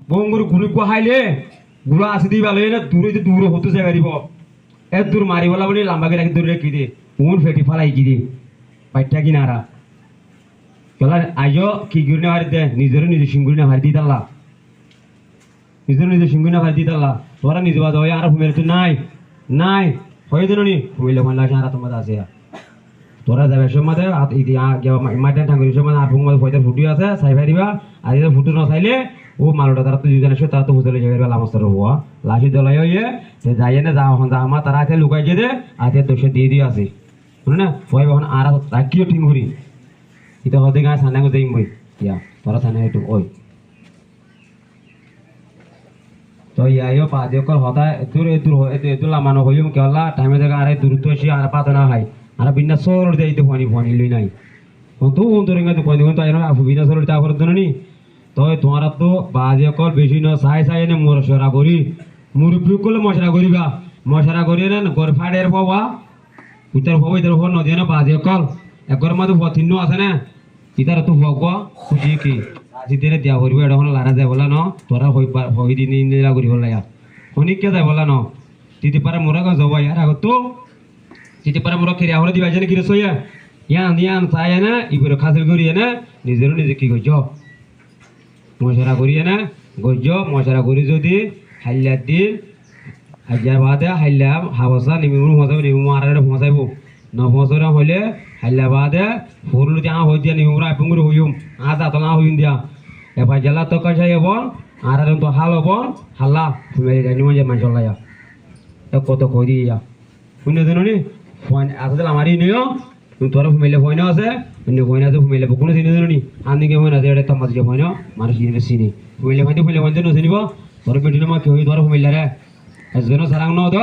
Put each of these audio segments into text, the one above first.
বঙ্গুর গুলি হাইলে গুলো আসি দি ভালো না দূর হতে যাই পারিব এত দূর মারিবলা বলে লাম্বাকে রাখি দূরে কি দে কোন ফেটি ফালাই কি দে পাইটা কি নারা চলা আইজো কি গুলি হারি দে নিজে সিঙ্গুরি না হারি দি তাল্লা নিজে সিঙ্গুরি না হারি দি তাল্লা তোরা নিজে বাজা হয় আর হুমের তো নাই হয়ে দিন নি হুমিলে মন লাগে আর তোমাদের আছে তোরা যাবে সময় মাঠে ঠাকুরের সময় আর ফুমাদের ফয়তার ফুটি আছে চাইভাই দিবা আর এদের ফুটু না চাইলে ও মালটা তারা তো দুজন এসে তারা তো হুতলে যাবে লামাস্তার হওয়া লাঠি দলাই হয়ে যাই না যা এখন যা আমার তারা আছে লুকাই যে আতে দোষে দিয়ে আছে শুনে না ভয় এখন আর তাকিও ঠিক ঘুরি এটা হতে গায়ে সানা গো যাইম বই ইয়া তোরা সানা একটু ওই তো ইয়াইও পা দিয়ে কল হতা এদুর লামানো হইম কেলা টাইমে জায়গা আরে দূরত্ব এসে আর পাতা না হয় আর বিনা সরল যাইতে ফনি লই নাই তো অন্তরিঙ্গা তো ফনি তো আইনো আফু বিনা সরল তা করত নি তো তোমার তো বাজে কল বেশি ন সাই নে মশরা করি মুরব্বি কল মশরা করিবা মশরা করি না গর ফাড়ের পাওয়া উত্তর পাবো ইতর হন নদী না বাজে কল একর মধ্যে ফতিন্ন আছে না ইতার তো হগবা খুশি কি আজিতে দিয়া করিব এটা হল লারা যায় বলা ন তোরা হই দিন ইন্দিরা করিব লাগা খনিকে যায় বলা ন তিতি পারে মোরা গা যাবা ইয়ার আগত তো তিতি পারে মোরা খেরিয়া হলে দিবা জানে কি রসইয়া ইয়ান চাই না ইবর খাসিল করিয়ে না নিজে কি কইছ মশারা করিয়ে না গজ্জ মশারা করি যদি হাইলা দিন হাজার বাদে হাইলা হাবসা নিমিমু মজাব নিমিমু আর মজাইব নফসরা হইলে হাইলা বাদে ফুরলু দিয়া হই দিয়া নিমিমুরা পুঙ্গুর হইম আজ আতলা হইম দিয়া এফাই জেলা তো কাছাই হবন আর তো হাল হবন হাল্লা ফুমেরি জানি মজা মানসল লায়া কত কই দিয়া শুনে দেন নি ফোন আসলে আমারই নিও তোরা ফুমেলে ফোন আছে অন্য ফোন আছে ফুমেলে কোনো চিনি দেন নি আনি কে ফোন আছে এটা তামাজ কে ফোন মানুষ চিনি ফুমেলে ফোন ন চিনিব তোর বেটি না কি হই তোরা ফুমেলে রে এজনো সারাং ন তো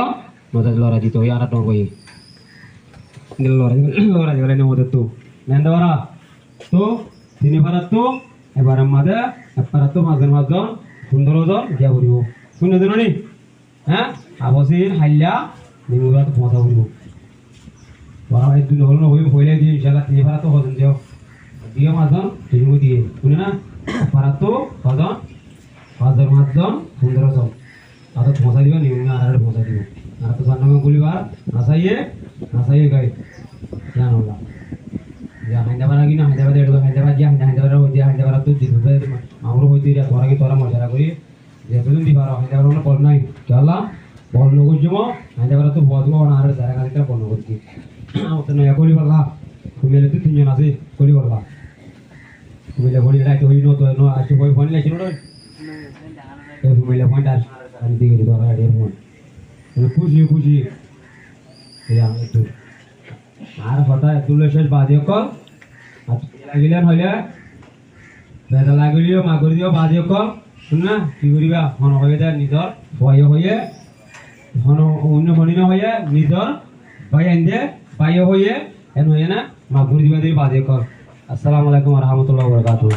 নজা লরা দিতে হই আর তো কই লরা গেলে নে মতে তো নেন্দরা তো তিনি পারাত তো এবার আমাদের একবার তো মাঝে 15 জন গিয়া করিব শুনে দেন নি হ্যাঁ আবসির হাইলা নিমুরা তো পৌঁছা করিব ওরা এই দুই হল হই হইলে দিয়ে ইনশাআল্লাহ তিনি পারাত তো হজন দিও মাজন তিনি দিয়ে শুনে না পারাত তো হজন 15 জন আর পৌঁছা দিবা নিমুরা আর পৌঁছা দিব আর তো জানামে গুলিবার নাসাইয়ে গাই জানোলা যা হায়দ্রাবাদ কি না হায়দ্রাবাদ এড়ো হায়দ্রাবাদ যা হায়দ্রাবাদ তো দিবে আমরা হইতে রে তোরা কি তোরা মজা করি যে তুমি দিবার হায়দ্রাবাদ না পড় নাই চলা বল নগর জমা হায়দ্রাবাদ তো বদবো না আর যারা কাছে বল নগর কি ওতে নয়া করি বলা কুমিলে তো তিনজন আছে করি বলা কুমিলে বলি রাইতে হই ন আসি বই ফোন লাইছিল রে এই কুমিলে ফোন দাস আমি দিকে দিবা রে ফোন খুশি এই আমি তো আর কথা তুলে শেষ বাজে কল লাগিলেন হইলে বেদা লাগিলিও মাগুরি দিও বাজে কল শুন না কি করিবা হন হয়ে যায় নিজর ভয় হয়ে হন অন্য হনিন হয়ে নিজর ভয় আনদে পাই হয়ে এন হয়ে না মাগুরি দিবা দিয়ে বাজে কল আসসালামু আলাইকুম ওয়া রাহমাতুল্লাহি ওয়া বারাকাতুহু